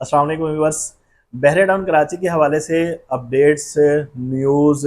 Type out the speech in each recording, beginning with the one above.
अस्सलाम वालेकुम व्यूअर्स। बहरे टाउन कराची के हवाले से अपडेट्स, न्यूज़,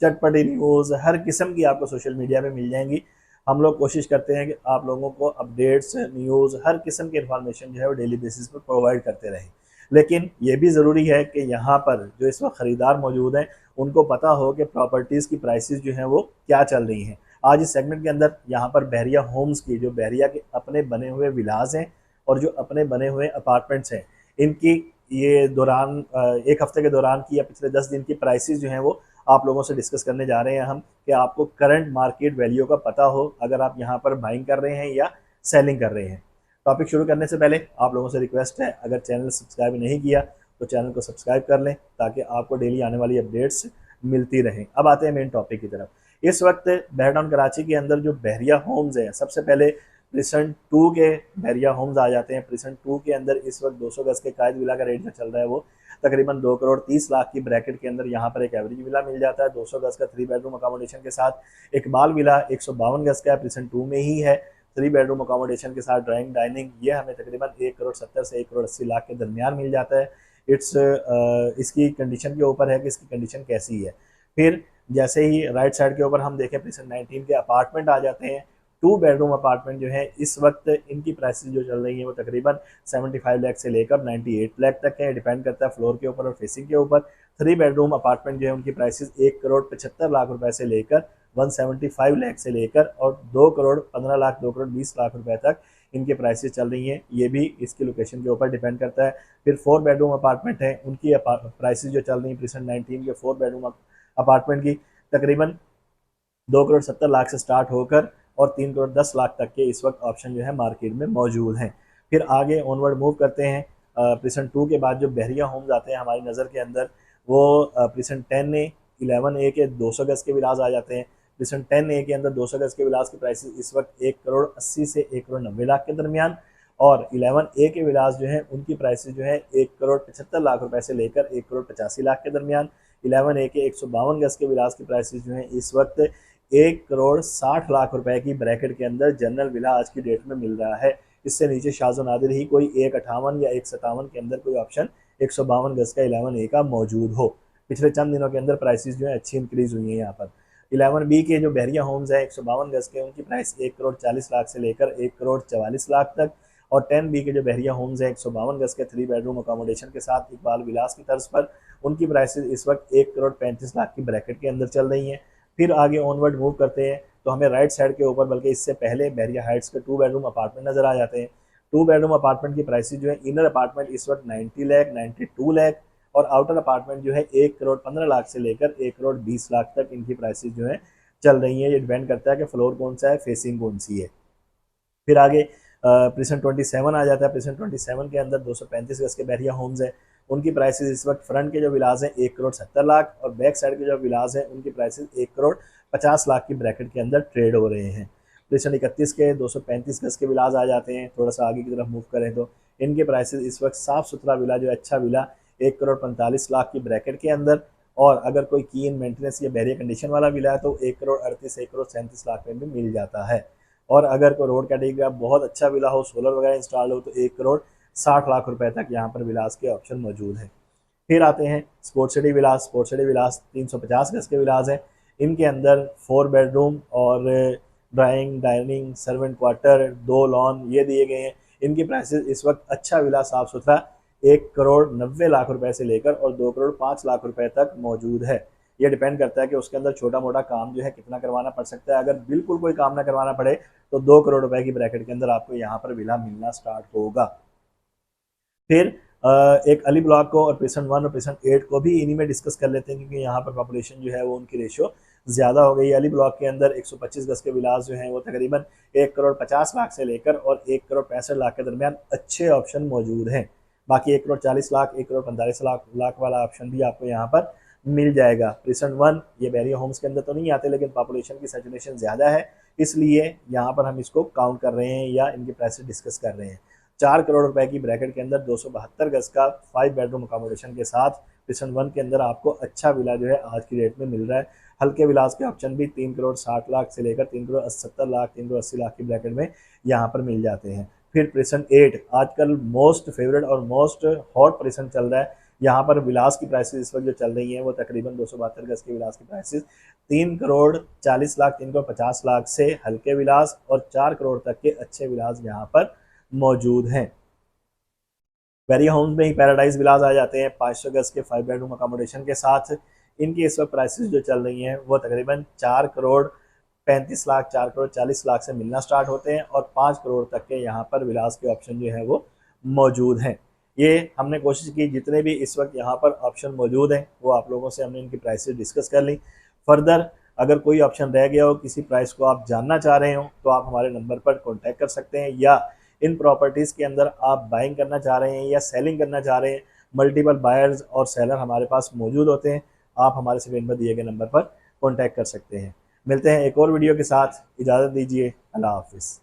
चटपटी न्यूज़ हर किस्म की आपको सोशल मीडिया पे मिल जाएंगी। हम लोग कोशिश करते हैं कि आप लोगों को अपडेट्स, न्यूज़, हर किस्म की इंफॉर्मेशन जो है वो डेली बेसिस पर प्रोवाइड करते रहें। लेकिन ये भी ज़रूरी है कि यहाँ पर जो इस वक्त ख़रीदार मौजूद हैं उनको पता हो कि प्रॉपर्टीज़ की प्राइसेस जो हैं वो क्या चल रही हैं। आज इस सेगमेंट के अंदर यहाँ पर बहरिया होम्स की, जो बहरिया के अपने बने हुए विलास हैं और जो अपने बने हुए अपार्टमेंट्स हैं, इनकी ये दौरान एक हफ्ते के दौरान की या पिछले 10 दिन की प्राइसेस जो हैं वो आप लोगों से डिस्कस करने जा रहे हैं हम, कि आपको करंट मार्केट वैल्यू का पता हो अगर आप यहाँ पर बाइंग कर रहे हैं या सेलिंग कर रहे हैं। टॉपिक शुरू करने से पहले आप लोगों से रिक्वेस्ट है, अगर चैनल सब्सक्राइब नहीं किया तो चैनल को सब्सक्राइब कर लें ताकि आपको डेली आने वाली अपडेट्स मिलती रहें। अब आते हैं मेन टॉपिक की तरफ। इस वक्त बहर टाउन कराची के अंदर जो बहरिया होम्स हैं, सबसे पहले प्रिसन 2 के बहरिया होम्स आ जाते हैं। प्रिसन 2 के अंदर इस वक्त 200 गज के कायद विला का रेट जो चल रहा है वो तकरीबन 2 करोड़ 30 लाख की ब्रैकेट के अंदर यहाँ पर एक एवरेज विला मिल जाता है। 200 गज का 3 बेडरूम अकोमोडेशन के साथ इकबाल विला 152 गज का प्रिसन 2 में ही है। 3 बेडरूम अकोमोडेशन के साथ ड्राइंग डाइनिंग, ये हमें तकरीबन 1 करोड़ 70 से 1 करोड़ 80 लाख के दरमियान मिल जाता है। इट्स इसकी कंडीशन के ऊपर है कि इसकी कंडीशन कैसी है। फिर जैसे ही राइट साइड के ऊपर हम देखें, प्रिसन 19 के अपार्टमेंट आ जाते हैं। 2 बेडरूम अपार्टमेंट जो है इस वक्त इनकी प्राइसेस जो चल रही है वो तकरीबन 75 लाख से लेकर 98 लाख तक है। डिपेंड करता है फ्लोर के ऊपर और फेसिंग के ऊपर। 3 बेडरूम अपार्टमेंट जो है उनकी प्राइसेस 1 करोड़ 75 लाख रुपए से लेकर 175 लाख से लेकर और 2 करोड़ 15 लाख 2 करोड़ 20 लाख रुपए तक इनके प्राइसेस चल रही हैं। ये भी इसकी लोकेशन के ऊपर डिपेंड करता है। फिर 4 बेडरूम अपार्टमेंट है, उनकी प्राइसेस जो चल रही है प्रिसन 19 के 4 बेडरूम अपार्टमेंट की तकरीबन 2 करोड़ 70 लाख से स्टार्ट होकर और 3 करोड़ 10 लाख तक के इस वक्त ऑप्शन जो है मार्केट में मौजूद हैं। फिर आगे ऑनवर्ड मूव करते हैं। प्रिसन 2 के बाद जो बहरिया होम्स आते हैं हमारी नज़र के अंदर, वो प्रिसन 10 ए 11 ए के 200 गज के विलास आ जाते हैं। प्रिसन 10 ए के अंदर 200 गज के विलास की प्राइसेस इस वक्त 1 करोड़ 80 से 1 करोड़ 90 लाख के दरमियान, और 11 ए के विलास जो हैं उनकी प्राइसेस जो है 1 करोड़ 75 लाख रुपए से लेकर 1 करोड़ 85 लाख के दरमियान। 11 ए के 152 गज के विलास की प्राइसेस जो है इस वक्त 1 करोड़ 60 लाख रुपए की ब्रैकेट के अंदर जनरल विला आज की डेट में मिल रहा है। इससे नीचे शाज़ो नादिर ही कोई 158 या 157 के अंदर कोई ऑप्शन 152 गज का 11 ए का मौजूद हो। पिछले चंद दिनों के अंदर प्राइसेस जो है अच्छी इंक्रीज हुई है यहाँ पर। 11 बी के जो बहरिया होम्स है 152 गज के, उनकी प्राइस 1 करोड़ 40 लाख से लेकर 1 करोड़ 44 लाख तक, और 10 बी के जो बहरिया होम्स है 152 गज के 3 बेडरूम अकोमोडेशन के साथ इकबाल विलास की तर्ज पर, उनकी प्राइसेस इस वक्त 1 करोड़ 35 लाख की ब्रैकेट के अंदर चल रही हैं। फिर आगे ऑनवर्ड मूव करते हैं तो हमें राइट साइड के ऊपर, बल्कि इससे पहले बहरिया हाइट्स के 2 बेडरूम अपार्टमेंट नजर आ जाते हैं। 2 बेडरूम अपार्टमेंट की प्राइसेस जो है, इनर अपार्टमेंट इस वक्त 90 लाख 92 लाख, और आउटर अपार्टमेंट जो है 1 करोड़ 15 लाख से लेकर 1 करोड़ 20 लाख तक इनकी प्राइसेस जो है चल रही हैं। ये डिपेंड करता है कि फ्लोर कौन सा है, फेसिंग कौन सी है। फिर आगे प्रिसन 27 आ जाता है। प्रिसन 27 के अंदर 235 गज के बहरिया होम्स हैं, उनकी प्राइसेस इस वक्त फ्रंट के जो विलास हैं 1 करोड़ 70 लाख, और बैक साइड के जो विलास हैं उनकी प्राइसेस 1 करोड़ 50 लाख की ब्रैकेट के अंदर ट्रेड हो रहे हैं। प्रिसन 31 के 235 गज के विलास आ जाते हैं। थोड़ा सा आगे की तरफ मूव करें तो इनके प्राइसेस इस वक्त साफ़ सुथरा विला, जो अच्छा विला, 1 करोड़ 45 लाख की ब्रैकेट के अंदर, और अगर कोई की इन मेंटेनेंस या बहरिया कंडीशन वाला विला है तो 1 करोड़ 38 1 करोड़ 37 लाख में भी मिल जाता है। और अगर कोई रोड कैटेगरी का बहुत अच्छा विला हो, सोलर वगैरह इंस्टॉल हो, तो 1 करोड़ 60 लाख रुपए तक यहाँ पर विलास के ऑप्शन मौजूद हैं। फिर आते हैं स्पोर्ट्स सिटी विलास। स्पोर्ट्स सिटी विलास 350 गज के विलास हैं। इनके अंदर 4 बेडरूम और drawing dining servant quarter 2 lawn ये दिए गए हैं। इनकी प्राइसेस इस वक्त अच्छा विला साफ सुथरा 1 करोड़ 90 लाख रुपए से लेकर और 2 करोड़ 5 लाख रुपए तक मौजूद है। ये डिपेंड करता है कि उसके अंदर छोटा मोटा काम जो है कितना करवाना पड़ सकता है। अगर बिल्कुल कोई काम ना करवाना पड़े तो 2 करोड़ रुपए की ब्रैकेट के अंदर आपको यहाँ पर विला मिलना स्टार्ट होगा। फिर एक अली ब्लॉक को और प्रिसन 1 और प्रिसन 8 को भी इन्हीं में डिस्कस कर लेते हैं, क्योंकि यहाँ पर पॉपुलेशन जो है वो उनकी रेशियो ज़्यादा हो गई है। अली ब्लॉक के अंदर 125 गज के विलास जो हैं वो तकरीबन 1 करोड़ 50 लाख से लेकर और 1 करोड़ 65 लाख के दरमियान अच्छे ऑप्शन मौजूद हैं। बाकी 1 करोड़ 40 लाख 1 करोड़ 45 लाख वाला ऑप्शन भी आपको यहाँ पर मिल जाएगा। प्रिसन 1 ये बैरिया होम्स के अंदर तो नहीं आते, लेकिन पॉपुलेशन की सैचुरेशन ज़्यादा है, इसलिए यहाँ पर हम इसको काउंट कर रहे हैं या इनके प्राइसेस डिस्कस कर रहे हैं। 4 करोड़ रुपए की ब्रैकेट के अंदर 272 गज का 5 बेडरूम अकोमोडेशन के साथ प्रिसन 1 के अंदर आपको अच्छा विला जो है आज की डेट में मिल रहा है। हल्के विलास के ऑप्शन भी 3 करोड़ 60 लाख से लेकर 3 करोड़ 70 लाख 3 करोड़ 80 लाख की ब्रैकेट में यहाँ पर मिल जाते हैं। फिर प्रिसन 8 आजकल मोस्ट फेवरेट और मोस्ट हॉट प्रिसन चल रहा है। यहाँ पर विलास की प्राइसेस इस वक्त जो चल रही हैं वो तकरीबन 272 गज के विलास की प्राइसेस 3 करोड़ 40 लाख 3 करोड़ 50 लाख से हल्के विलास और 4 करोड़ तक के अच्छे विलास यहाँ पर मौजूद हैं। वेरी होम्स में ही पैराडाइज विलास आ जाते हैं 500 गज के 5 बेडरूम अकोमोडेशन के साथ। इनकी इस वक्त प्राइसेस जो चल रही हैं वो तकरीबन 4 करोड़ 35 लाख 4 करोड़ 40 लाख से मिलना स्टार्ट होते हैं और 5 करोड़ तक के यहाँ पर विलास के ऑप्शन जो है वो मौजूद हैं। ये हमने कोशिश की जितने भी इस वक्त यहाँ पर ऑप्शन मौजूद हैं वो आप लोगों से हमने इनकी प्राइसेस डिस्कस कर ली। फर्दर अगर कोई ऑप्शन रह गया हो, किसी प्राइस को आप जानना चाह रहे हो, तो आप हमारे नंबर पर कॉन्टैक्ट कर सकते हैं, या इन प्रॉपर्टीज़ के अंदर आप बाइंग करना चाह रहे हैं या सेलिंग करना चाह रहे हैं, मल्टीपल बायर्स और सेलर हमारे पास मौजूद होते हैं। आप हमारे स्क्रीन पर दिए गए नंबर पर कॉन्टैक्ट कर सकते हैं। मिलते हैं एक और वीडियो के साथ, इजाज़त दीजिए, अल्लाह हाफिज़।